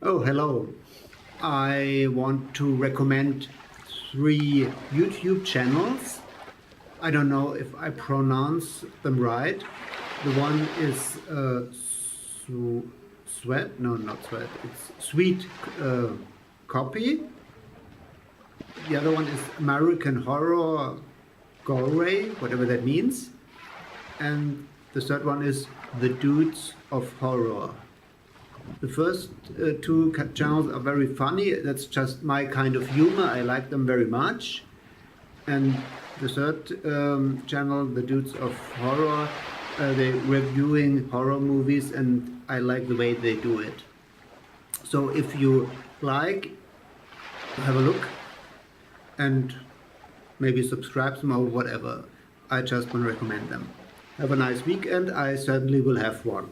Oh, hello. I want to recommend 3 YouTube channels. I don't know if I pronounce them right. The one is Sweat, no, not Sweat, it's Sweet Copy. The other one is American Horror Galway, whatever that means. And the third one is The Dudes of Horror. The first 2 channels are very funny. That's just my kind of humor. I like them very much. And the third channel, The Dudes of Horror, they're reviewing horror movies, and I like the way they do it. So if you like, have a look and maybe subscribe them or whatever. I just want to recommend them. Have a nice weekend. I certainly will have one.